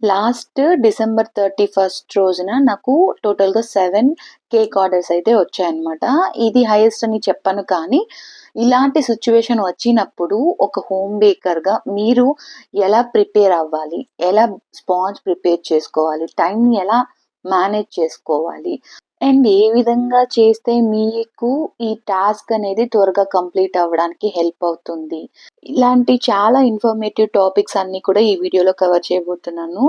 Last December 31 రోజున నాకు టోటల్‌గా 7 కేక్ ఆర్డర్స్ అయితే వచ్చాయన్నమాట. ఇది హైయెస్ట్ అని చెప్పను కానీ, ఇలాంటి సిట్యుయేషన్ వచ్చినప్పుడు ఒక హోమ్ బేకర్‌గా మీరు ఎలా ప్రిపేర్ అవ్వాలి? ఎలా స్పాంజ్ ప్రిపేర్ చేసుకోవాలి? టైంని ఎలా మేనేజ్ చేసుకోవాలి? అండ్ ఏ విధంగా చేస్తే మీకు ఈ టాస్క్ అనేది త్వరగా కంప్లీట్ అవ్వడానికి హెల్ప్ అవుతుంది? ఇలాంటి చాలా ఇన్ఫర్మేటివ్ టాపిక్స్ అన్నీ కూడా ఈ వీడియోలో కవర్ చేయబోతున్నాను.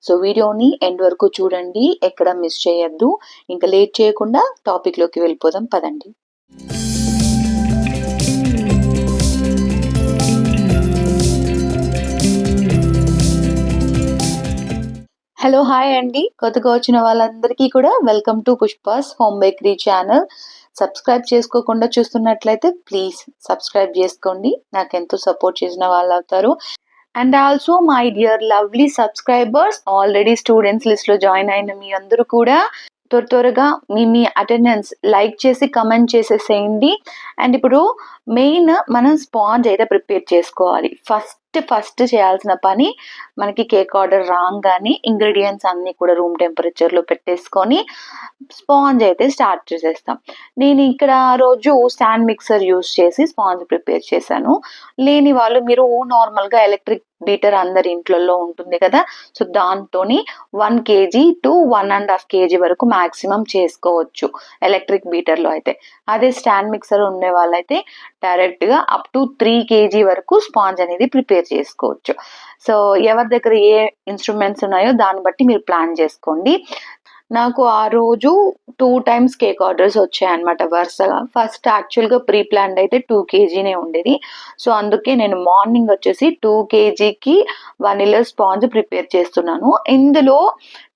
సో, వీడియోని ఎండ్ వరకు చూడండి. ఎక్కడ మిస్ చేయొద్దు. ఇంకా లేట్ చేయకుండా టాపిక్‌లోకి వెళ్ళిపోదాం పదండి. హలో! హాయ్ అండి. కొత్తగా వచ్చిన వాళ్ళందరికీ కూడా welcome to Pushpa's home bakery channel. Subscribe చేసుకోకుండా చూస్తున్నట్లయితే ప్లీజ్ సబ్స్క్రైబ్ చేసుకోండి. నాకెంతో సపోర్ట్ చేసిన వాళ్ళవుతారు. And also my dear lovely subscribers, already students లిస్ట్‌లో జాయిన్ అయిన మీ అందరూ కూడా త్వరగా మీ అటెండెన్స్ లైక్ చేసి కమెంట్ చేసేసేయండి. అండ్ ఇప్పుడు మెయిన్ మనం స్పాంజ్ అయితే ప్రిపేర్ చేసుకోవాలి. ఫస్ట్ చేయాల్సిన పని, మనకి కేక్ ఆర్డర్ రాంగానే ఇంగ్రీడియంట్స్ అన్నీ కూడా రూమ్ టెంపరేచర్‌లో పెట్టేసుకొని స్పాంజ్ అయితే స్టార్ట్ చేసేస్తాం. నేను ఇక్కడ ఆ రోజు స్టాండ్ మిక్సర్ యూజ్ చేసి స్పాంజ్ ప్రిపేర్ చేశాను. లేని వాళ్ళు మీరు నార్మల్‌గా ఎలక్ట్రిక్ బీటర్ అందరి ఇంట్లల్లో ఉంటుంది కదా! సో, దాంతోని 1 కేజీ టు 1½ కేజీ వరకు మాక్సిమం చేసుకోవచ్చు ఎలక్ట్రిక్ బీటర్‌లో అయితే. అదే స్టాండ్ మిక్సర్ ఉండే వాళ్ళైతే డైరెక్ట్‌గా అప్ టు 3 కేజీ వరకు స్పాంజ్ అనేది ప్రిపేర్ చేసుకోవచ్చు. సో, ఎవరి దగ్గర ఏ ఇన్‌స్ట్రుమెంట్స్ ఉన్నాయో దాన్ని బట్టి మీరు ప్లాన్ చేసుకోండి. నాకు ఆ రోజు 2 టైమ్స్ కేక్ ఆర్డర్స్ వచ్చాయన్నమాట వరుసగా. ఫస్ట్ యాక్చువల్‌గా ప్రీ ప్లాన్డ్ అయితే 2 కేజీనే ఉండేది. సో, అందుకే నేను మార్నింగ్ వచ్చేసి 2 కేజీకి వనిల్లా స్పాంజ్ ప్రిపేర్ చేస్తున్నాను. ఇందులో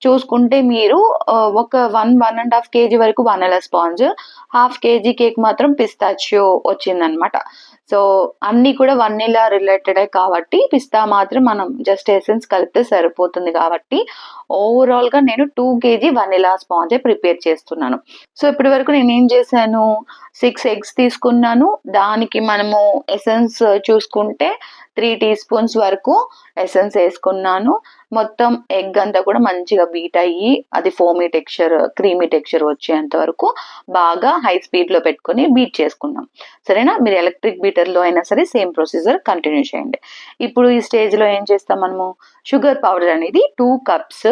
చూసుకుంటే మీరు ఒక 1½ కేజీ వరకు vanilla sponge, half KG cake మాత్రం పిస్తాచియో వచ్చిందన్నమాట. సో, అన్నీ కూడా వనిల్లా రిలేటెడే కాబట్టి పిస్తా మాత్రం మనం జస్ట్ ఎసెన్స్ కలిపితే సరిపోతుంది కాబట్టి ఓవరాల్‌గా నేను 2 కేజీ వనిల్లా స్పాంజే ప్రిపేర్ చేస్తున్నాను. సో, ఇప్పటి వరకు నేనేం చేశాను, 6 ఎగ్స్ తీసుకున్నాను. దానికి మనము ఎసెన్స్ చూసుకుంటే 3 టీ స్పూన్స్ వరకు ఎసెన్స్ ఏసుకున్నాను. మొత్తం ఎగ్ అంతా కూడా మంచిగా బీట్ అయ్యి అది ఫోమీ టెక్స్చర్, క్రీమీ టెక్స్చర్ వచ్చేంత వరకు బాగా హై స్పీడ్‌లో పెట్టుకొని బీట్ చేసుకున్నాం. సరేనా? మీరు ఎలక్ట్రిక్ బీటర్‌లో అయినా సరే సేమ్ ప్రొసీజర్ కంటిన్యూ చేయండి. ఇప్పుడు ఈ స్టేజ్‌లో ఏం చేస్తాం మనము, షుగర్ పౌడర్ అనేది 2 కప్స్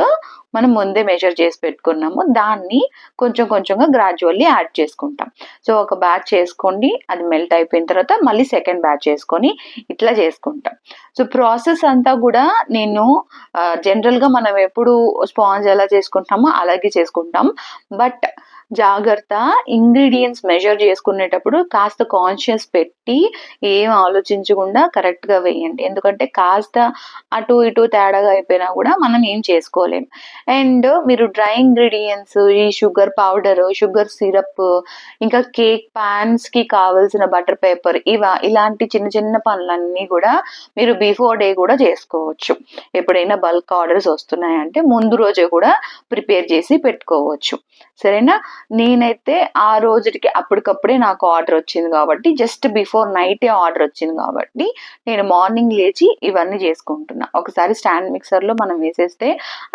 మనం ముందే మెజర్ చేసి పెట్టుకున్నాము. దాన్ని కొంచెం కొంచెంగా గ్రాడ్యువల్లీ యాడ్ చేసుకుంటాం. సో, ఒక బ్యాచ్ చేసుకోండి. అది మెల్ట్ అయిపోయిన తర్వాత మళ్ళీ సెకండ్ బ్యాచ్ చేసుకొని ఇట్లా చేసుకుంటాం. సో, ప్రాసెస్ అంతా కూడా నేను జనరల్‌గా మనం ఎప్పుడు స్పాంజ్ ఎలా చేసుకుంటామో అలాగే చేసుకుంటాం. బట్ జాగ్రత్త, ఇంగ్రీడియెంట్స్ మెజర్ చేసుకునేటప్పుడు కాస్త కాన్షియస్ పెట్టి ఏం ఆలోచించకుండా కరెక్ట్‌గా వేయండి. ఎందుకంటే కాస్త అటు ఇటు తేడాగా అయిపోయినా కూడా మనం ఏం చేసుకోలేం. అండ్ మీరు డ్రై ఇంగ్రీడియెంట్స్, ఈ షుగర్ పౌడర్, షుగర్ సిరప్, ఇంకా కేక్ పాన్స్‌కి కావాల్సిన బటర్ పేపర్ ఇలాంటి చిన్న చిన్న పనులన్నీ కూడా మీరు బిఫోర్ డే కూడా చేసుకోవచ్చు. ఎప్పుడైనా బల్క్ ఆర్డర్స్ వస్తున్నాయంటే ముందు రోజే కూడా ప్రిపేర్ చేసి పెట్టుకోవచ్చు. సరేనా? నేనైతే ఆ రోజుటికి అప్పటికప్పుడే నాకు ఆర్డర్ వచ్చింది కాబట్టి, జస్ట్ బిఫోర్ నైటే ఆర్డర్ వచ్చింది కాబట్టి నేను మార్నింగ్ లేచి ఇవన్నీ చేసుకుంటున్నా. ఒకసారి స్టాండ్ మిక్సర్‌లో మనం వేసేస్తే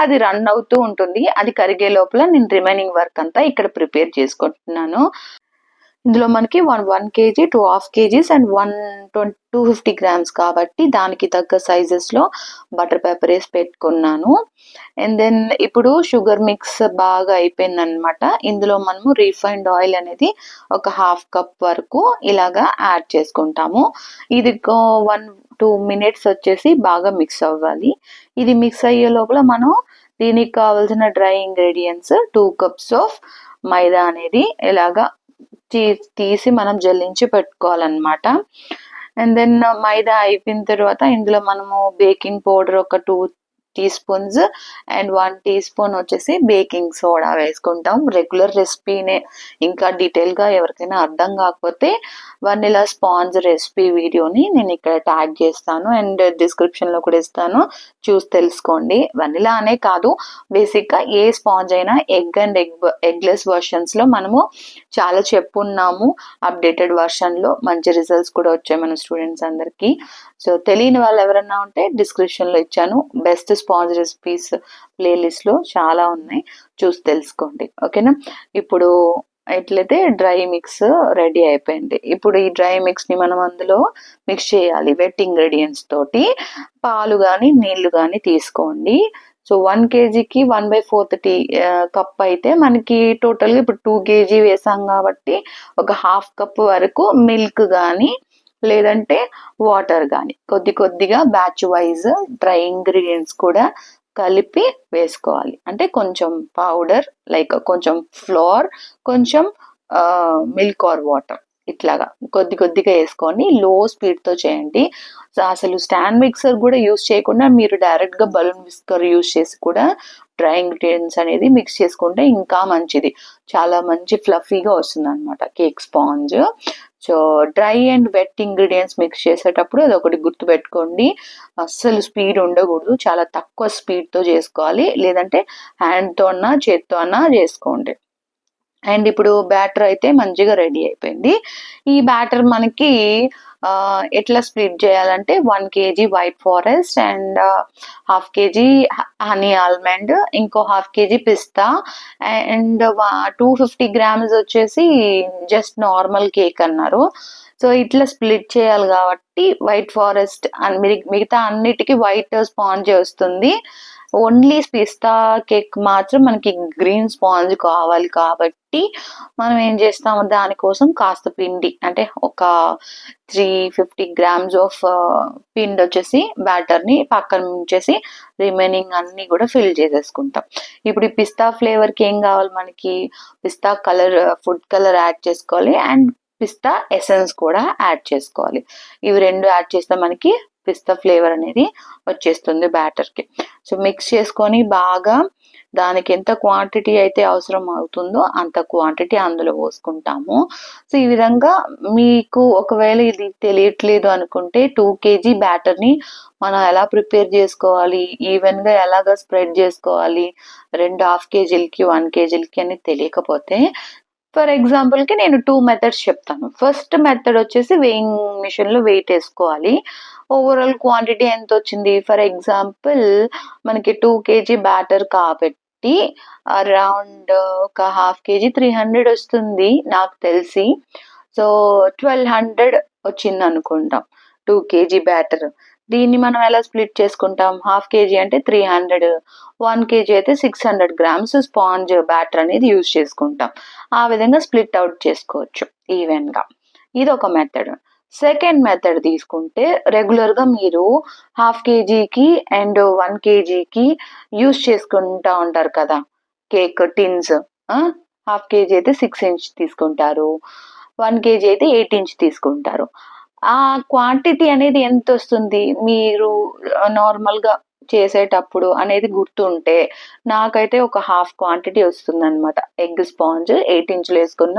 అది రన్ అవుతూ ఉంటుంది. అది కరిగే లోపల నేను రిమైనింగ్ వర్క్ అంతా ఇక్కడ ప్రిపేర్ చేసుకుంటున్నాను. ఇందులో మనకి 1 కేజీ, 2½ కేజీస్ అండ్ 250 గ్రామ్స్ కాబట్టి దానికి తగ్గ సైజెస్‌లో బటర్ పేపర్ ఏసి పెట్టుకున్నాను. అండ్ దెన్ ఇప్పుడు షుగర్ మిక్స్ బాగా అయిపోయిందనమాట. ఇందులో మనము రిఫైన్డ్ ఆయిల్ అనేది ఒక హాఫ్ కప్ వరకు ఇలాగా యాడ్ చేసుకుంటాము. ఇది 1-2 మినిట్స్ వచ్చేసి బాగా మిక్స్ అవ్వాలి. ఇది మిక్స్ అయ్యే లోపల మనం దీనికి కావాల్సిన డ్రై ఇంగ్రీడియెంట్స్ 2 కప్స్ ఆఫ్ మైదా అనేది ఇలాగా తీసి మనం జల్లించి పెట్టుకోవాలన్నమాట. అండ్ దెన్ మైదా అయిపోయిన తర్వాత ఇందులో మనము బేకింగ్ పౌడర్ ఒక 2 teaspoons and 1 teaspoon వచ్చేసి బేకింగ్ సోడా వేసుకుంటాం. రెగ్యులర్ రెసిపీనే. ఇంకా డీటెయిల్‌గా ఎవరికైనా అర్థం కాకపోతే వనిల్లా స్పాంజ్ రెసిపీ వీడియోని నేను ఇక్కడ ట్యాగ్ చేస్తాను అండ్ డిస్క్రిప్షన్‌లో కూడా ఇస్తాను. చూసి తెలుసుకోండి. వనిల్లా అనే కాదు, బేసిక్‌గా ఏ స్పాంజ్ అయినా ఎగ్ అండ్ ఎగ్‌లెస్ వెర్షన్స్‌లో మనము చాలా చెప్పున్నాము. అప్డేటెడ్ వెర్షన్‌లో మంచి రిజల్ట్స్ కూడా వచ్చాయి మన స్టూడెంట్స్ అందరికీ. సో తెలియని వాళ్ళు ఎవరన్నా ఉంటే డిస్క్రిప్షన్లో ఇచ్చాను, బెస్ట్ స్పాంజ్ రెసిపీస్ ప్లేలిస్ట్లో చాలా ఉన్నాయి, చూసి తెలుసుకోండి. ఓకేనా. ఇప్పుడు ఎట్లయితే డ్రై మిక్స్ రెడీ అయిపోయింది. ఇప్పుడు ఈ డ్రై మిక్స్ని మనం అందులో మిక్స్ చేయాలి వెట్ ఇంగ్రీడియంట్స్ తోటి. పాలు కానీ నీళ్లు కానీ తీసుకోండి. సో 1 kgకి 1/4 టీ కప్ అయితే మనకి టోటల్గా ఇప్పుడు 2 kg వేసాం కాబట్టి ఒక హాఫ్ కప్ వరకు మిల్క్ కానీ లేదంటే వాటర్ కానీ కొద్ది కొద్దిగా బ్యాచ్ వైజ్ డ్రై ఇంగ్రీడియంట్స్ కూడా కలిపి వేసుకోవాలి. అంటే కొంచెం పౌడర్ లైక్ కొంచెం ఫ్లోర్, కొంచెం మిల్క్ ఆర్ వాటర్, ఇట్లాగా కొద్ది కొద్దిగా వేసుకొని లో స్పీడ్తో చేయండి. అసలు స్టాండ్ మిక్సర్ కూడా యూస్ చేయకుండా మీరు డైరెక్ట్గా బలూన్ విస్కర్ యూస్ చేసి కూడా డ్రై ఇంగ్రీడియంట్స్ అనేది మిక్స్ చేసుకుంటే ఇంకా మంచిది. చాలా మంచి ఫ్లఫీగా వస్తుంది అనమాట cake sponge. So dry and wet ingredients mix చేసేటప్పుడు అది ఒకటి గుర్తుపెట్టుకోండి, అస్సలు స్పీడ్ ఉండకూడదు, చాలా తక్కువ స్పీడ్తో చేసుకోవాలి, లేదంటే హ్యాండ్తో అన్నా చేత్తో అన్నా చేసుకోండి. అండ్ ఇప్పుడు బ్యాటర్ అయితే మంచిగా రెడీ అయిపోయింది. ఈ బ్యాటర్ మనకి ఎట్లా స్ప్లిట్ చేయాలంటే 1 kg white forest and 1/2 kg honey almond, ఇంకో 1/2 kg పిస్తా అండ్ 250 grams వచ్చేసి జస్ట్ నార్మల్ కేక్ అన్నారు. సో ఇట్లా స్ప్లిట్ చేయాలి కాబట్టి వైట్ ఫారెస్ట్ మిగతా అన్నిటికీ వైట్ స్పాంజ్ వస్తుంది. ఓన్లీ పిస్తా కేక్ మాత్రం మనకి గ్రీన్ స్పాంజ్ కావాలి కాబట్టి మనం ఏం చేస్తాము, దానికోసం కాస్త పిండి అంటే ఒక 350 grams ఆఫ్ పిండి వచ్చేసి బ్యాటర్ని పక్కన ఉంచేసి రిమైనింగ్ అన్ని కూడా ఫిల్ చేసేసుకుంటాం. ఇప్పుడు ఈ పిస్తా ఫ్లేవర్కి ఏం కావాలి మనకి, పిస్తా కలర్, ఫుడ్ కలర్ యాడ్ చేసుకోవాలి అండ్ పిస్తా ఎసెన్స్ కూడా యాడ్ చేసుకోవాలి. ఇవి రెండు యాడ్ చేస్తే మనకి పిస్తా ఫ్లేవర్ అనేది వచ్చేస్తుంది బ్యాటర్కి. సో మిక్స్ చేసుకొని బాగా దానికి ఎంత క్వాంటిటీ అయితే అవసరం అవుతుందో అంత క్వాంటిటీ అందులో పోసుకుంటాము. సో ఈ విధంగా మీకు ఒకవేళ ఇది తెలియట్లేదు అనుకుంటే 2 kg బ్యాటర్ని మనం ఎలా ప్రిపేర్ చేసుకోవాలి, ఈవెన్గా ఎలాగ స్ప్రెడ్ చేసుకోవాలి 2.5 kgలకి 1 kgలకి అని తెలియకపోతే ఫర్ ఎగ్జాంపుల్కి నేను 2 మెథడ్స్ చెప్తాను. ఫస్ట్ మెథడ్ వచ్చేసి వెయింగ్ మిషన్లో వెయిట్ వేసుకోవాలి. ఓవరాల్ క్వాంటిటీ ఎంత వచ్చింది, ఫర్ ఎగ్జాంపుల్ మనకి 2 kg బ్యాటర్ కాబట్టి అరౌండ్ ఒక 1/2 kg 300 వస్తుంది నాకు తెలిసి. సో 1200 వచ్చింది అనుకుంటాం 2 kg బ్యాటర్. దీన్ని మనం ఎలా స్ప్లిట్ చేసుకుంటాం, 1/2 kg అంటే 300, 1 kg అయితే 600 grams స్పాంజ్ బ్యాటర్ అనేది యూజ్ చేసుకుంటాం. ఆ విధంగా స్ప్లిట్ అవుట్ చేసుకోవచ్చు ఈవెన్గా. ఇది ఒక మెథడ్. సెకండ్ మెథడ్ తీసుకుంటే రెగ్యులర్గా మీరు 1/2 kgకి అండ్ 1 kgకి యూజ్ చేసుకుంటా ఉంటారు కదా కేక్ టిన్స్. 1/2 kg అయితే 6 inch తీసుకుంటారు, 1 kg అయితే 8 inch తీసుకుంటారు. ఆ క్వాంటిటీ అనేది ఎంత వస్తుంది మీరు నార్మల్గా చేసేటప్పుడు అనేది గుర్తుంటే నాకైతే ఒక హాఫ్ క్వాంటిటీ వస్తుంది అనమాట. ఎగ్ స్పాంజ్ 8 inchలో వేసుకున్న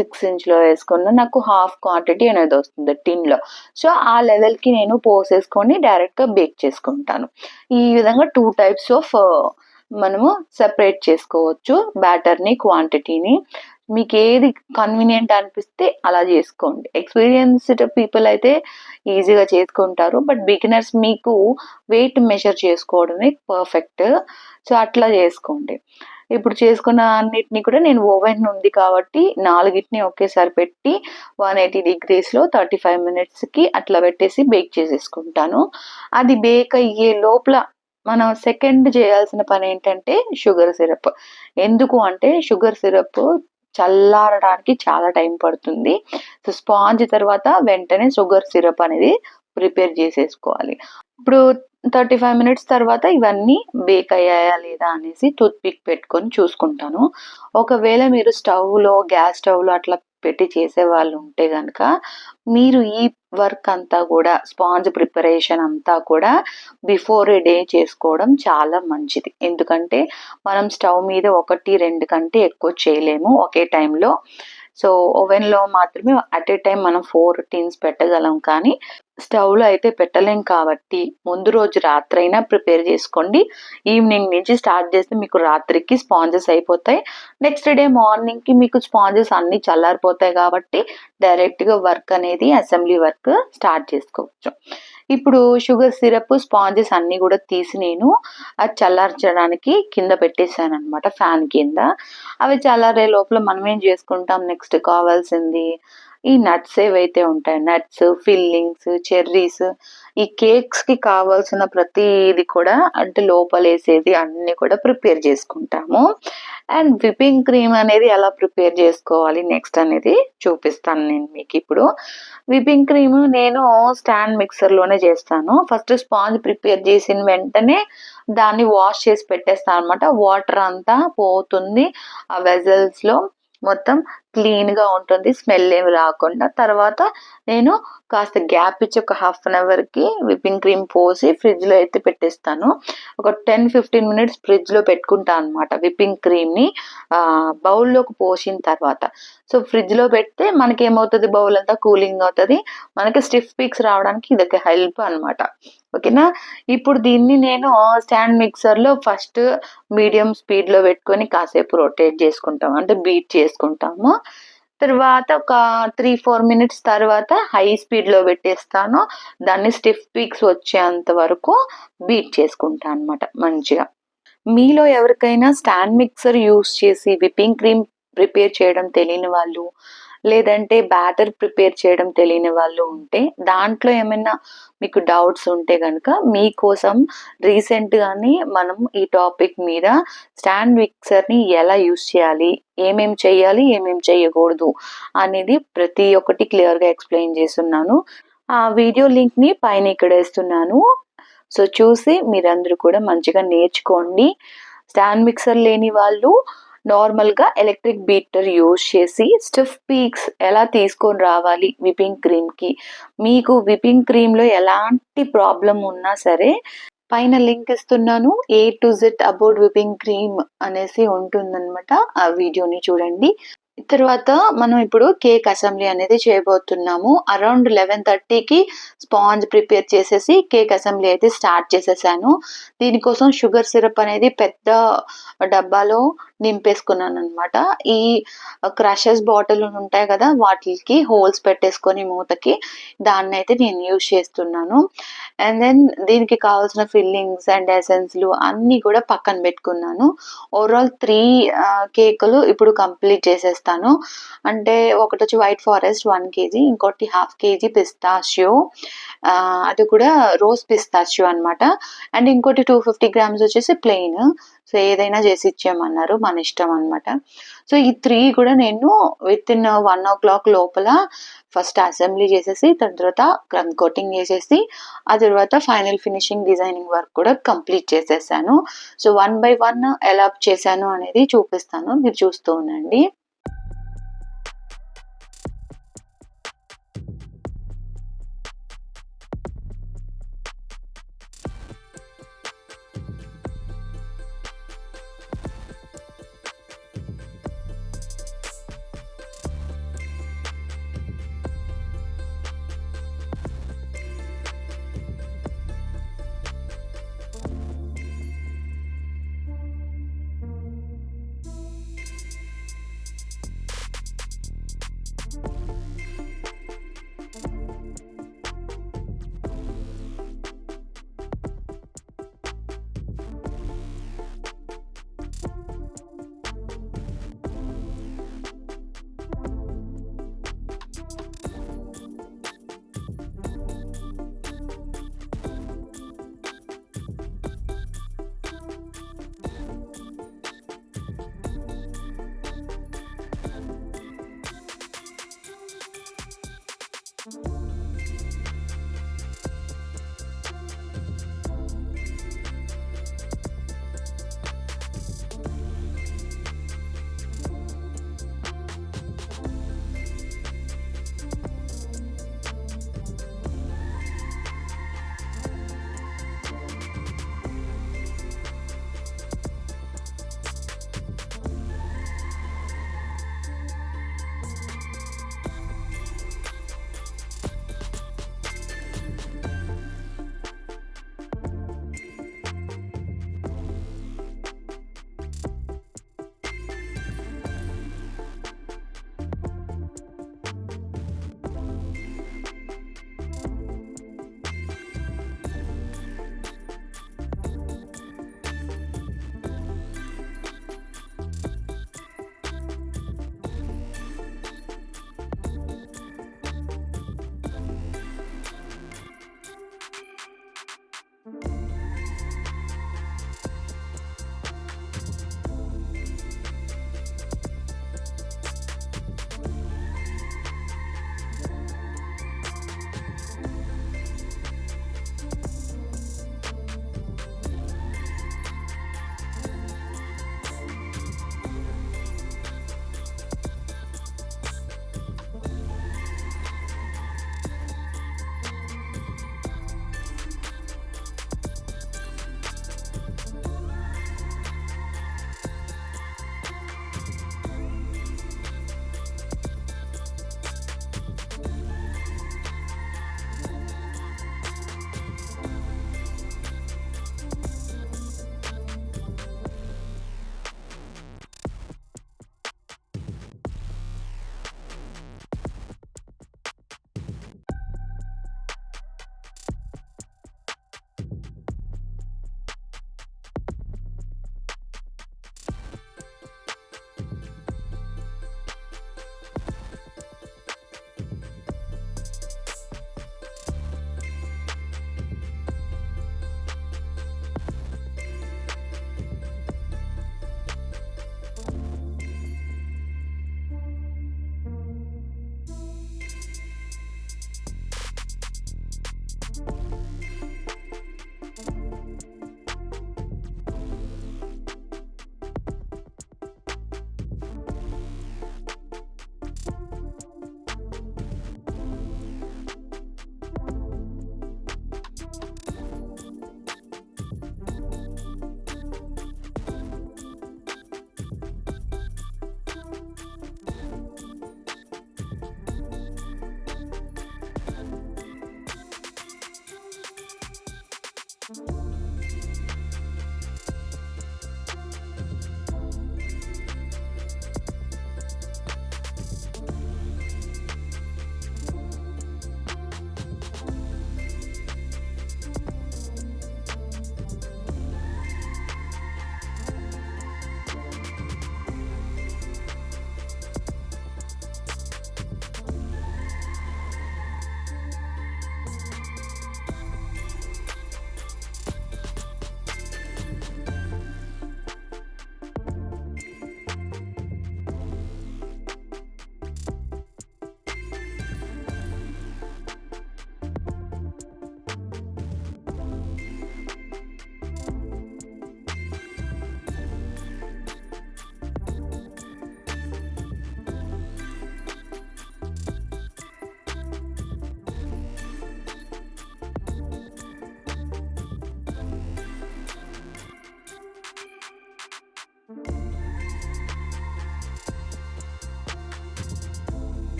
6 inchలో వేసుకున్న నాకు హాఫ్ క్వాంటిటీ అనేది వస్తుంది టిన్లో. సో ఆ లెవెల్కి నేను పోసేసుకొని డైరెక్ట్గా బేక్ చేసుకుంటాను. ఈ విధంగా 2 types ఆఫ్ మనము సెపరేట్ చేసుకోవచ్చు బ్యాటర్ని, క్వాంటిటీని. మీకు ఏది కన్వీనియంట్ అనిపిస్తే అలా చేసుకోండి. ఎక్స్పీరియన్స్డ్ పీపుల్ అయితే ఈజీగా చేసుకుంటారు, బట్ బిగినర్స్ మీకు వెయిట్ మెజర్ చేసుకోవడమే పర్ఫెక్ట్. సో అట్లా చేసుకోండి. ఇప్పుడు చేసుకున్న అన్నిటిని కూడా నేను ఓవెన్ ఉంది కాబట్టి 4 ఒకేసారి పెట్టి 180 degreesలో 35 minutesకి అట్లా పెట్టేసి బేక్ చేసేసుకుంటాను. అది బేక్ అయ్యే లోపల మనం సెకండ్ చేయాల్సిన పని ఏంటంటే షుగర్ సిరప్. ఎందుకు అంటే షుగర్ సిరప్ చల్లారడానికి చాలా టైం పడుతుంది. సో స్పాంజ్ తర్వాత వెంటనే షుగర్ సిరప్ అనేది ప్రిపేర్ చేసేసుకోవాలి. ఇప్పుడు 35 minutes తర్వాత ఇవన్నీ బేక్ అయ్యాయా లేదా అనేసి టూత్ పిక్ పెట్టుకొని చూసుకుంటాను. ఒకవేళ మీరు గ్యాస్ స్టవ్లో అట్లా పెట్టి చేసే వాళ్ళు ఉంటే కనుక మీరు ఈ వర్క్ అంతా కూడా స్పాంజ్ ప్రిపరేషన్ అంతా కూడా బిఫోర్ ఏ డే చేసుకోవడం చాలా మంచిది. ఎందుకంటే మనం స్టవ్ మీద 1-2 కంటే ఎక్కువ చేయలేము ఒకే టైంలో. సో ఓవెన్లో మాత్రమే అట్ ఏ టైం మనం 4 tins పెట్టగలం, కానీ స్టవ్లో అయితే పెట్టలేం కాబట్టి ముందు రోజు రాత్రైనా ప్రిపేర్ చేసుకోండి. ఈవినింగ్ నుంచి స్టార్ట్ చేస్తే మీకు రాత్రికి స్పాంజెస్ అయిపోతాయి. నెక్స్ట్ డే మార్నింగ్కి మీకు స్పాంజెస్ అన్నీ చల్లారిపోతాయి కాబట్టి డైరెక్ట్గా వర్క్ అనేది అసెంబ్లీ వర్క్ స్టార్ట్ చేసుకోవచ్చు. ఇప్పుడు షుగర్ సిరప్, స్పాంజెస్ అన్నీ గూడా తీసి నేను అది చల్లార్చడానికి కింద పెట్టేసాననమాట ఫ్యాన్ కింద. అవి చల్లారే లోపల మనమేం జేసుకుంటాం, నెక్స్ట్ కావాల్సింది ఈ నట్స్ ఏవైతే ఉంటాయో నట్స్, ఫిల్లింగ్స్, చెర్రీస్, ఈ కేక్స్‌కి కావాల్సిన ప్రతీది కూడా అంటే లోపలేసేది అన్నీ కూడా ప్రిపేర్ చేసుకుంటాము. అండ్ విప్పింగ్ క్రీమ్ అనేది ఎలా ప్రిపేర్ చేసుకోవాలి నెక్స్ట్ అనేది చూపిస్తాను నేను మీకిప్పుడు. విప్పింగ్ క్రీమ్ నేను స్టాండ్ మిక్సర్‌లోనే చేస్తాను. ఫస్ట్ స్పాంజ్ ప్రిపేర్ చేసిన వెంటనే దాన్ని వాష్ చేసి పెట్టేస్తాననమాట. వాటర్ అంతా పోతుంది. ఆ వెజల్స్‌లో మొత్తం క్లీన్‌గా ఉంటుంది. స్మెల్ ఏమి రాకుండా. తర్వాత నేను కాస్త గ్యాప్ ఇచ్చి ఒక హాఫ్ అన్ అవర్‌కి విప్పింగ్ క్రీమ్ పోసి ఫ్రిడ్జ్‌లో అయితే పెట్టేస్తాను. ఒక 10, 15 మినిట్స్ ఫ్రిడ్జ్‌లో పెట్టుకుంటా అనమాట విప్పింగ్ క్రీమ్‌ని బౌల్‌లోకి పోసిన తర్వాత. సో, ఫ్రిడ్జ్‌లో పెడితే మనకేమవుతది బౌల్ అంతా కూలింగ్ అవుతది. మనకి స్టిఫ్ పీక్స్ రావడానికి ఇదొక హెల్ప్ అనమాట. ఓకేనా? ఇప్పుడు దీన్ని నేను స్టాండ్ మిక్సర్‌లో ఫస్ట్ మీడియం స్పీడ్‌లో పెట్టుకొని కాసేపు రొటేట్ చేసుకుంటాం. అంటే బీట్ చేసుకుంటాము. తర్వాత ఒక 3, 4 మినిట్స్ తర్వాత హై స్పీడ్‌లో పెట్టేస్తాను. దాన్ని స్టిఫ్ పీక్స్ వచ్చేంత వరకు బీట్ చేసుకుంటా అనమాట మంచిగా. మీలో ఎవరికైనా స్టాండ్ మిక్సర్ యూజ్ చేసి విప్పింగ్ క్రీమ్ ప్రిపేర్ చేయడం తెలియని వాళ్ళు, లేదంటే బ్యాటర్ ప్రిపేర్ చేయడం తెలియని వాళ్ళు ఉంటే, దాంట్లో ఏమైనా మీకు డౌట్స్ ఉంటే గనక మీకోసం రీసెంట్‌గానే మనం ఈ టాపిక్ మీద స్టాండ్ మిక్సర్‌ని ఎలా యూజ్ చేయాలి, ఏమేం చేయాలి, ఏమేం చేయకూడదు అనేది ప్రతి ఒక్కటి క్లియర్‌గా ఎక్స్‌ప్లెయిన్ చేసున్నాను. ఆ వీడియో లింక్‌ని పైన ఇక్కడ ఇస్తున్నాను. సో, చూసి మీరందరూ కూడా మంచిగా నేర్చుకోండి. స్టాండ్ మిక్సర్ లేని వాళ్ళు నార్మల్‌గా ఎలక్ట్రిక్ బీటర్ యూజ్ చేసి స్టిఫ్ పీక్స్ ఎలా తీసుకొని రావాలి విప్పింగ్ క్రీమ్‌కి. మీకు విప్పింగ్ క్రీమ్‌లో ఎలాంటి ప్రాబ్లమ్ ఉన్నా సరే పైన లింక్ ఇస్తున్నాను. A to Z about whipping cream అనేసి ఉంటుందనమాట. ఆ వీడియోని చూడండి. తర్వాత మనం ఇప్పుడు కేక్ అసెంబ్లీ అనేది చేయబోతున్నాము. అరౌండ్ 11:30కి స్పాంజ్ ప్రిపేర్ చేసేసి కేక్ అసెంబ్లీ అయితే స్టార్ట్ చేసేసాను. దీనికోసం షుగర్ సిరప్ అనేది పెద్ద డబ్బాలో నింపేసుకున్నాననమాట. ఈ క్రషర్స్ బాటిల్ ఉంటాయి కదా! వాటిలికి హోల్స్ పెట్టేసుకొని మూతకి దాన్నయితే నేను యూజ్ చేస్తున్నాను. అండ్ దెన్ దీనికి కావాల్సిన ఫిల్లింగ్స్ అండ్ ఎసెన్స్‌లు అన్నీ కూడా పక్కన పెట్టుకున్నాను. ఓవరాల్ 3 కేకులు ఇప్పుడు కంప్లీట్ చేసేస్తాను. అంటే ఒకటొచ్చి వైట్ ఫారెస్ట్ 1 కేజీ, ఇంకోటి హాఫ్ కేజీ పిస్తాషియో, అది కూడా రోజ్ పిస్తాషియో అనమాట. అండ్ ఇంకోటి 250 గ్రామ్స్ వచ్చేసి ప్లెయిన్. సో, ఏదైనా చేసి ఇచ్చేయమన్నారు. మన ఇష్టం అనమాట. సో, ఈ 3 కూడా నేను వితిన్ 1:00 లోపల ఫస్ట్ అసెంబ్లీ చేసేసి, దాని తర్వాత కోటింగ్ చేసేసి, ఆ తర్వాత ఫైనల్ ఫినిషింగ్ డిజైనింగ్ వర్క్ కూడా కంప్లీట్ చేసేసాను. సో, 1 బై 1 ఎలా చేశాను అనేది చూపిస్తాను. మీరు చూస్తూ ఉండండి.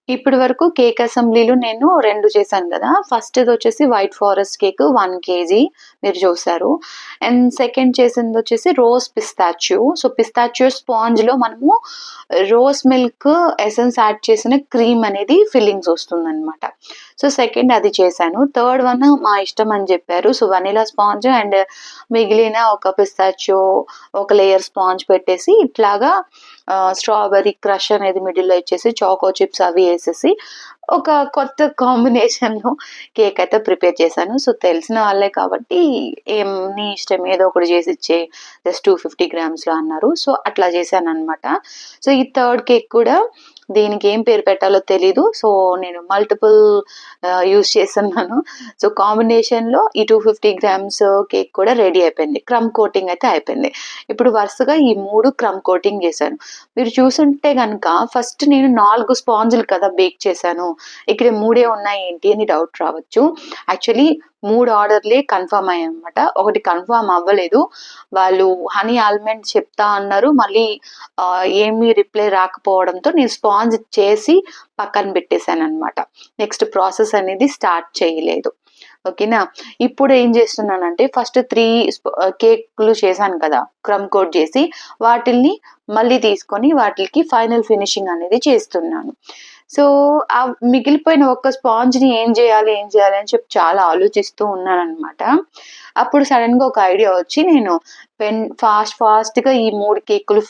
ఇప్పటి వరకు కేక్ అసెంబ్లీలు నేను 2 చేశాను కదా! ఫస్ట్‌ది వచ్చేసి వైట్ ఫారెస్ట్ కేక్ 1 కేజీ మీరు చూసారు. అండ్ సెకండ్ చేసిందొచ్చేసి రోజ్ పిస్తాచియో. సో, పిస్తాచియో స్పాంజ్‌లో మనము రోజ్ మిల్క్ ఎసెన్స్ యాడ్ చేసిన క్రీమ్ అనేది ఫిల్లింగ్స్ వస్తుందనమాట. సో, సెకండ్ అది చేశాను. థర్డ్ వన్ మా ఇష్టం అని చెప్పారు. సో, వనిలా స్పాంజ్ అండ్ మిగిలిన ఒక పిస్తాచియో ఒక లేయర్ స్పాంజ్ పెట్టేసి ఇట్లాగా స్ట్రాబెర్రీ క్రష్ అనేది మిడిల్‌లో ఇచ్చేసి చాకో చిప్స్ అవి ఏసేసి ఒక కొత్త కాంబినేషన్‌లో కేక్ అయితే ప్రిపేర్ చేశాను. సో, తెలిసిన వాళ్ళే కాబట్టి నీ ఇష్టం ఏదో ఒకటి చేసిచ్చేయి జస్ట్ 250 గ్రామ్స్‌లో అన్నారు. సో, అట్లా చేశాననమాట. సో, ఈ థర్డ్ కేక్ కూడా దీనికి ఏం పేరు పెట్టాలో తెలీదు. సో, నేను మల్టిపుల్ యూజ్ చేస్తున్నాను. సో, కాంబినేషన్‌లో ఈ 250 గ్రామ్స్ కేక్ కూడా రెడీ అయిపోయింది. క్రమ్ కోటింగ్ అయితే అయిపోయింది. ఇప్పుడు వరుసగా ఈ 3 క్రమ్ కోటింగ్ చేశాను. మీరు చూసుంటే గనక ఫస్ట్ నేను 4 స్పాంజులు కదా బేక్ చేశాను. ఇక్కడ 3 ఉన్నాయి ఏంటి అని డౌట్ రావచ్చు. యాక్చువల్లీ 3 ఆర్డర్‌లే కన్ఫర్మ్ అయ్యాయన్నమాట. ఒకటి కన్ఫర్మ్ అవ్వలేదు. వాళ్ళు హనీ ఆల్మండ్ చెప్తా అన్నారు. మళ్ళీ ఏమీ రిప్లై రాకపోవడంతో నేను స్పాంజ్ చేసి పక్కన పెట్టేశానన్నమాట. నెక్స్ట్ ప్రాసెస్ అనేది స్టార్ట్ చేయలేదు. ఓకేనా? ఇప్పుడు ఏం చేస్తున్నానంటే ఫస్ట్ 3 కేకులు చేశాను కదా! క్రమ్ కోట్ చేసి వాటిల్ని మళ్ళీ తీసుకొని వాటిలికి ఫైనల్ ఫినిషింగ్ అనేది చేస్తున్నాను. సో, ఆ మిగిలిపోయిన ఒక్క స్పాంజ్‌ని ఏం చేయాలి అని చెప్పి చాలా ఆలోచిస్తూ ఉన్నాననమాట. అప్పుడు సడెన్‌గా ఒక ఐడియా వచ్చి నేను ఫాస్ట్‌గా ఈ 3 కేకులు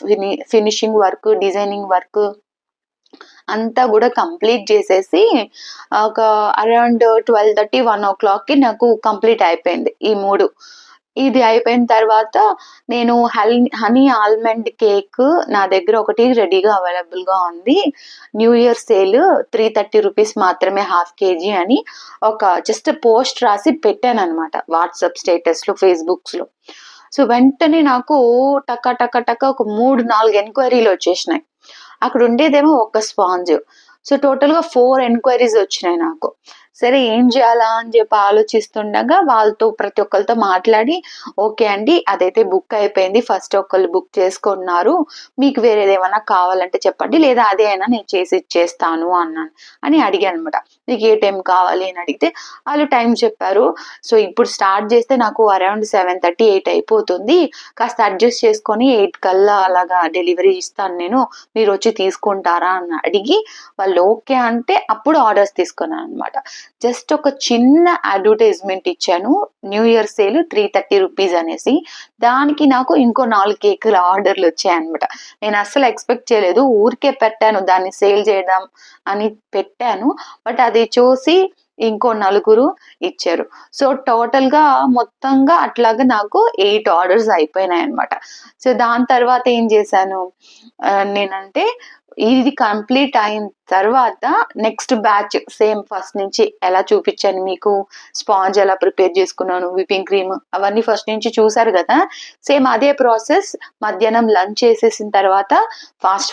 ఫినిషింగ్ వర్క్, డిజైనింగ్ వర్క్ అంతా గూడా కంప్లీట్ చేసేసి ఒక అరౌండ్ 12:30, 1:00కి నాకు కంప్లీట్ అయిపోయింది ఈ 3. ఇది అయిపోయిన తర్వాత నేను హనీ ఆల్మండ్ కేక్ నా దగ్గర ఒకటి రెడీగా అవైలబుల్‌గా ఉంది. న్యూ ఇయర్ సేల్ ₹330 మాత్రమే హాఫ్ కేజీ అని ఒక జస్ట్ పోస్ట్ రాసి పెట్టాననమాట వాట్సాప్ స్టేటస్‌లో, ఫేస్‌బుక్స్‌లో. సో, వెంటనే నాకు టక ఒక 3, 4 ఎంక్వైరీలొచ్చేసినాయి. అక్కడ ఉండేదేమో ఒక స్పాంజ్. సో, టోటల్‌గా 4 ఎంక్వైరీస్ వచ్చినాయి నాకు. సరే ఏం చేయాలా అని చెప్పి ఆలోచిస్తుండగా వాళ్ళతో ప్రతి ఒక్కళ్ళతో మాట్లాడి, ఓకే అండి అదైతే బుక్ అయిపోయింది. ఫస్ట్ ఒకళ్ళు బుక్ చేసుకున్నారు. మీకు వేరేదేమన్నా కావాలంటే చెప్పండి. లేదా అదే అయినా నేను చేసి ఇచ్చేస్తాను అన్నాను. అని అడిగాననమాట. మీకు ఏ టైం కావాలి అని అడిగితే ఆళ్ళు టైం చెప్పారు. సో, ఇప్పుడు స్టార్ట్ చేస్తే నాకు అరౌండ్ 7:30, 8 అయిపోతుంది. కాస్త అడ్జస్ట్ చేసుకొని 8 కల్లా అలాగా డెలివరీ ఇస్తాను నేను. మీరొచ్చి తీసుకుంటారా అని అడిగి వాళ్ళు ఓకే అంటే అప్పుడు ఆర్డర్స్ తీసుకున్నాననమాట. జస్ట్ ఒక చిన్న అడ్వర్టైజ్మెంట్ ఇచ్చాను. న్యూ ఇయర్ సేల్ ₹330 అనేసి. దానికి నాకు ఇంకో 4 కేకుల ఆర్డర్‌లు వచ్చాయన్నమాట. నేను అస్సలు ఎక్స్‌పెక్ట్ చేయలేదు. ఊరికే పెట్టాను దాన్ని సేల్ చేయడం అని పెట్టాను. బట్ అది చూసి ఇంకో నలుగురు ఇచ్చారు. సో, టోటల్‌గా మొత్తంగా అట్లాగా నాకు 8 ఆర్డర్స్ అయిపోయినాయన్నమాట. సో, దాని తర్వాత ఏం చేశాను నేనంటే ఇది కంప్లీట్ అయిన తర్వాత నెక్స్ట్ బ్యాచ్ సేమ్ ఫస్ట్ నుంచి ఎలా చూపించాను మీకు, స్పాంజ్ ఎలా ప్రిపేర్ చేసుకున్నాను, విప్పింగ్ క్రీమ్ అవన్నీ ఫస్ట్ నుంచి చూసారు కదా! సేమ్ అదే ప్రాసెస్ మధ్యాహ్నం లంచ్ చేసేసిన తర్వాత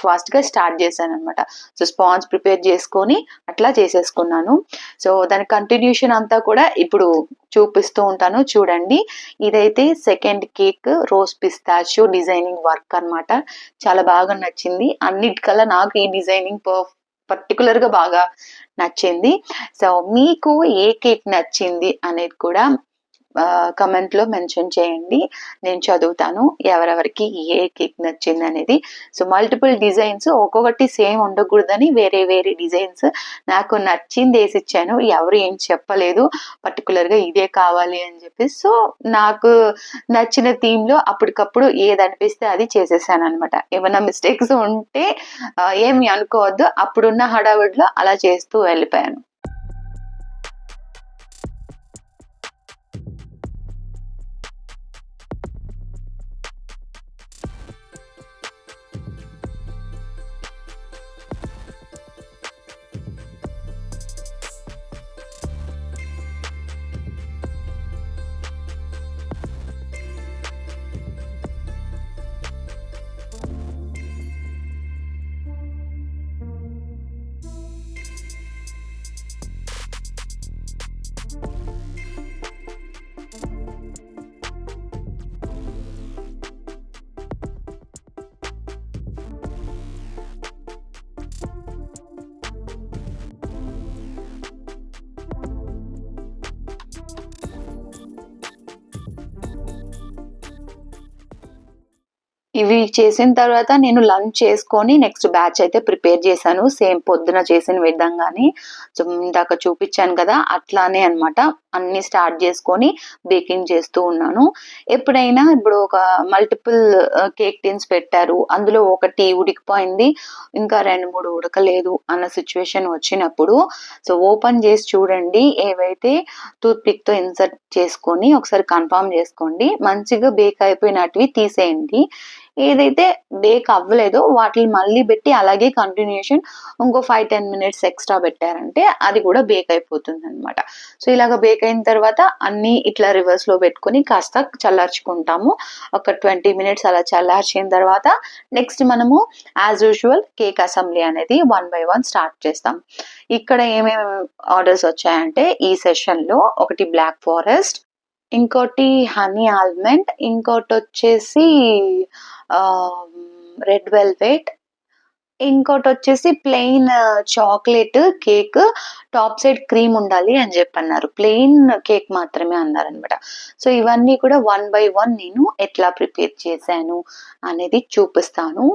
ఫాస్ట్‌గా స్టార్ట్ చేశాననమాట. సో, స్పాంజ్ ప్రిపేర్ చేసుకొని అట్లా చేసేసుకున్నాను. సో, దాని కంటిన్యూషన్ అంతా కూడా ఇప్పుడు చూపిస్తూ ఉంటాను చూడండి. ఇదైతే second cake rose పిస్తాచియో designing work అన్నమాట. చాలా బాగా నచ్చింది. అన్నిటికన్నా నాకు ఈ డిజైనింగ్ పర్టిక్యులర్‌గా బాగా నచ్చింది. సో, మీకు ఏ కేక్ నచ్చింది అనేది కూడా కమెంట్లో మెన్షన్ చేయండి, నేను చదువుతాను ఎవరెవరికి ఏ కేక్ నచ్చింది అనేది. సో మల్టిపుల్ డిజైన్స్, ఒక్కొక్కటి సేమ్ ఉండకూడదని వేరే వేరే డిజైన్స్ నాకు నచ్చింది వేసిచ్చాను. ఎవరు ఏం చెప్పలేదు పర్టికులర్గా ఇదే కావాలి అని చెప్పి. సో నాకు నచ్చిన థీమ్లో అప్పటికప్పుడు ఏది అనిపిస్తే అది చేసేసాను అనమాట. ఏమైనా మిస్టేక్స్ ఉంటే ఏమి అనుకోవద్దు, అప్పుడున్న హడావిడిలో అలా చేస్తూ వెళ్ళిపోయాను. ఇవి చేసిన తర్వాత నేను లంచ్ చేసుకొని నెక్స్ట్ బ్యాచ్ అయితే ప్రిపేర్ చేశాను. సేమ్ పొద్దున చేసిన విధంగానే. సో ఇందాక చూపించాను కదా, అట్లానే అనమాట. అన్ని స్టార్ట్ చేసుకొని బేకింగ్ చేస్తూ ఉన్నాను. ఎప్పుడైనా ఇప్పుడు ఒక మల్టిపుల్ కేక్ టిన్స్ పెట్టారు, అందులో ఒకటి ఉడికిపోయింది, ఇంకా 2-3 ఉడకలేదు అన్న సిచ్యువేషన్ వచ్చినప్పుడు సో ఓపెన్ చేసి చూడండి. ఏవైతే టూత్ పిక్ తో ఇన్సర్ట్ చేసుకొని ఒకసారి కన్ఫర్మ్ చేసుకోండి. మంచిగా బేక్ అయిపోయినటివి తీసేయండి. ఏదైతే బేక్ అవ్వలేదో వాటిని మళ్ళీ పెట్టి అలాగే కంటిన్యూషన్ ఇంకో 5-10 మినిట్స్ ఎక్స్ట్రా పెట్టారంటే అది కూడా బేక్ అయిపోతుంది అనమాట. సో ఇలాగ బేక్ అయిన తర్వాత అన్ని ఇట్లా రివర్స్ లో పెట్టుకొని కాస్త చల్లార్చుకుంటాము. ఒక 20 మినిట్స్ అలా చల్లార్చిన తర్వాత నెక్స్ట్ మనము యాజ్ యూజువల్ కేక్ అసెంబ్లీ అనేది 1 by 1 స్టార్ట్ చేస్తాం. ఇక్కడ ఏమేమి ఆర్డర్స్ వచ్చాయంటే ఈ సెషన్ లో ఒకటి బ్లాక్ ఫారెస్ట్, ఇంకోటి హనీ ఆల్మండ్, ఇంకోటి వచ్చేసి రెడ్ వెల్వెట్, ఇంకోటి వచ్చేసి plain chocolate cake, top side cream ఉండాలి అని చెప్పి అన్నారు. ప్లెయిన్ కేక్ మాత్రమే అన్నారు అనమాట. సో ఇవన్నీ కూడా 1 by 1 నేను ఎట్లా ప్రిపేర్ చేశాను అనేది చూపిస్తాను.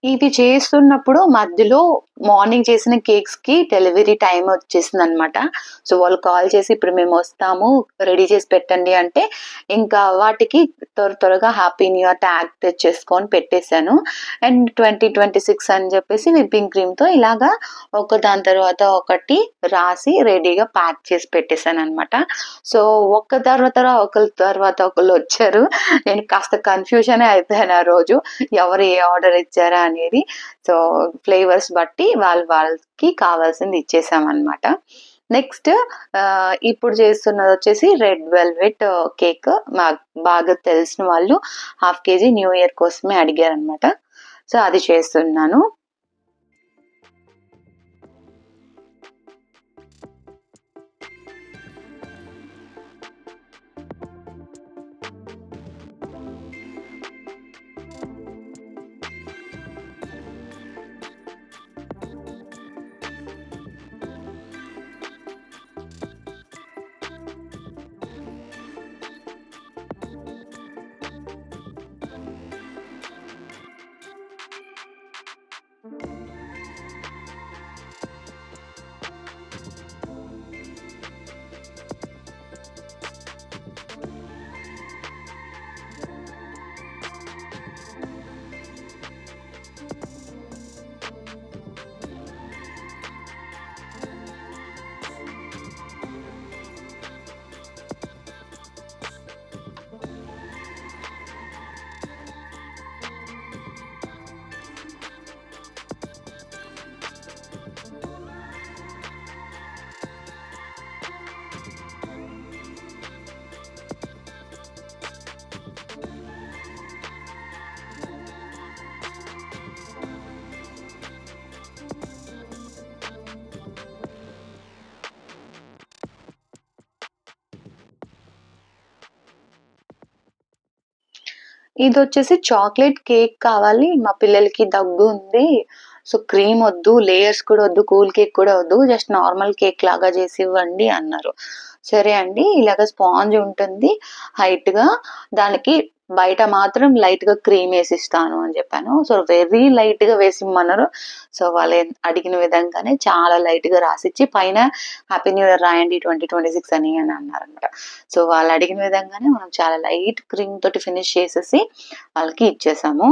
ఇది చేస్తున్నప్పుడు మధ్యలో మార్నింగ్ చేసిన కేక్స్‌కి డెలివరీ టైమ్ వచ్చేసిందనమాట. సో, వాళ్ళు కాల్ చేసి ఇప్పుడు మేమొస్తాము రెడీ చేసి పెట్టండి అంటే, ఇంకా వాటికి త్వరగా హ్యాపీ న్యూ ఇయర్ ట్యాగ్ తెచ్చేసుకో అని పెట్టేసాను. అండ్ 2026 అని చెప్పేసి విప్పింగ్ క్రీమ్‌తో ఇలాగా ఒకదాని తర్వాత ఒకటి రాసి రెడీగా ప్యాక్ చేసి పెట్టేసాననమాట. సో, ఒకళ్ళ తర్వాత ఒకళ్ళొచ్చారు. నేను కాస్త కన్‌ఫ్యూజనే అయిపోయాను ఆ రోజు. ఎవరు ఏ ఆర్డర్ ఇచ్చారా అనేది. సో, ఫ్లేవర్స్ బట్టి వాళ్ళకి కావాల్సింది ఇచ్చేసామనమాట. నెక్స్ట్ ఇప్పుడు చేస్తున్నదొచ్చేసి రెడ్ వెల్వెట్ కేక్. మాకు బాగా తెలిసిన వాళ్ళు హాఫ్ కేజీ న్యూ ఇయర్ కోసమే అడిగారనమాట. సో, అది చేస్తున్నాను. ఇదొచ్చేసి చాక్లేట్ కేక్ కావాలి. మా పిల్లలకి దగ్గు ఉంది. సో, క్రీమ్ ఒద్దు, లేయర్స్ కూడా ఒద్దు, కూల్ కేక్ కూడా ఒద్దు. జస్ట్ నార్మల్ కేక్ లాగా చేసివ్వండి అన్నారు. సరే అండి. ఇలాగ స్పాంజ్ ఉంటుంది హైట్‌గా. దానికి బయట మాత్రం లైట్‌గా క్రీమ్ ఏసిస్తాను అని చెప్పాను. సో, వెరీ లైట్‌గా వేసిమ్మన్నారు. సో, వాళ్ళు అడిగిన విధంగానే చాలా లైట్‌గా రాసిచ్చి పైన హ్యాపీ న్యూ ఇయర్ రాయండి 2026 అని అన్నారనమాట. సో, వాళ్ళు అడిగిన విధంగానే మనం చాలా లైట్ క్రీమ్ తోటి ఫినిష్ చేసేసి వాళ్ళకి ఇచ్చేసాము.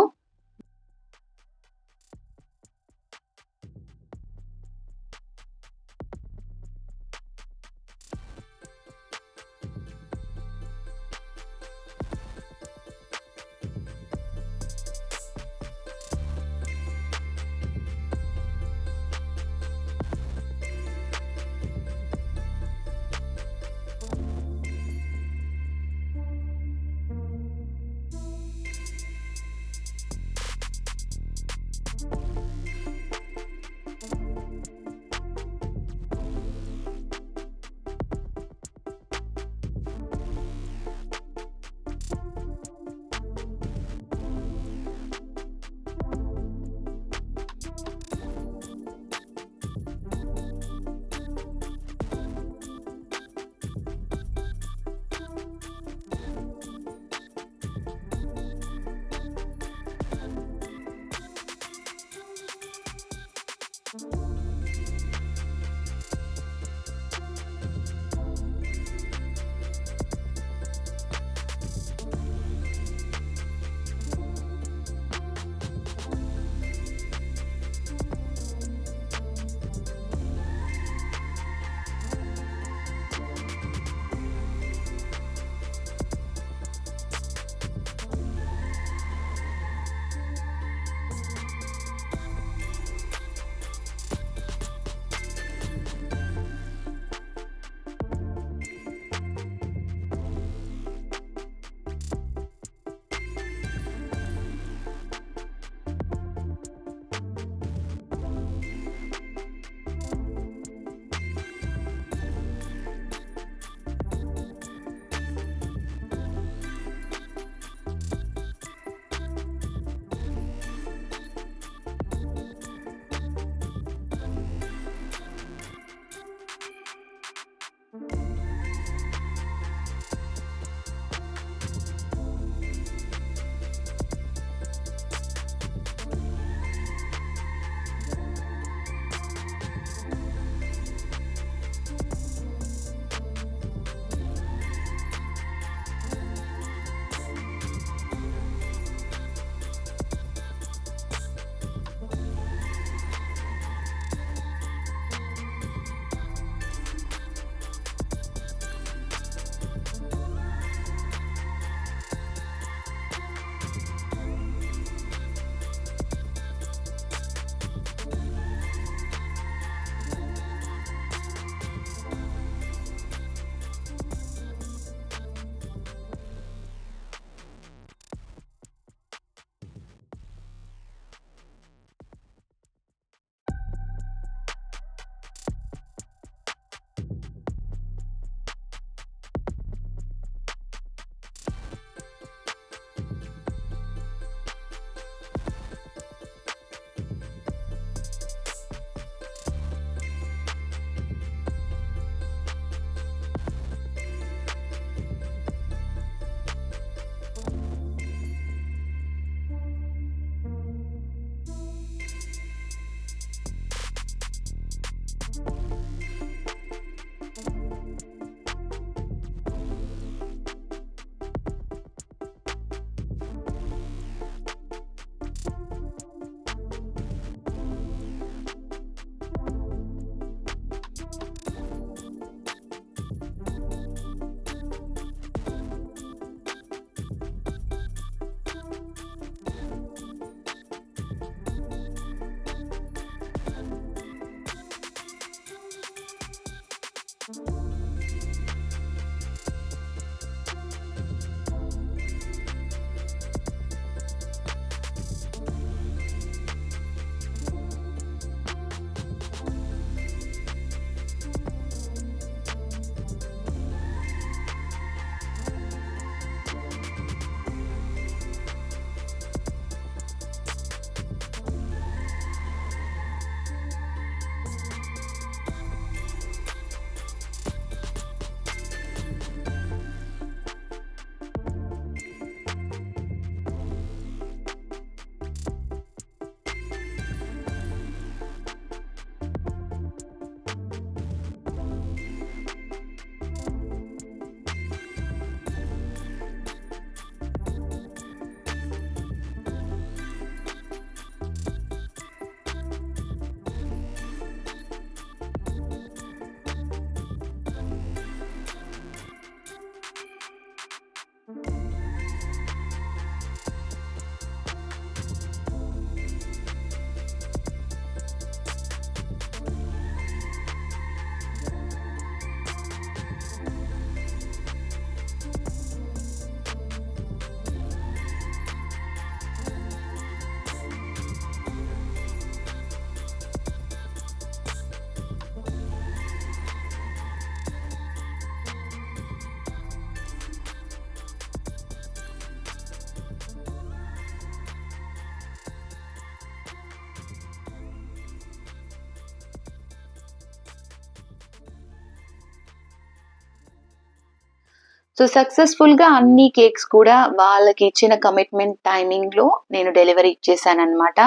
సో సక్సెస్ఫుల్గా అన్ని కేక్స్ కూడా వాళ్ళకి ఇచ్చిన కమిట్మెంట్ టైమింగ్లో నేను డెలివరీ ఇచ్చేసానమాట.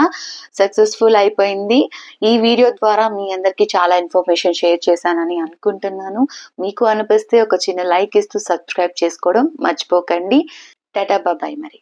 సక్సెస్ఫుల్ అయిపోయింది. ఈ వీడియో ద్వారా మీ అందరికీ చాలా ఇన్ఫర్మేషన్ షేర్ చేశానని అనుకుంటున్నాను. మీకు అనిపిస్తే ఒక చిన్న లైక్ ఇస్తూ సబ్స్క్రైబ్ చేసుకోవడం మర్చిపోకండి. టాటా బాబాయ్ మరి.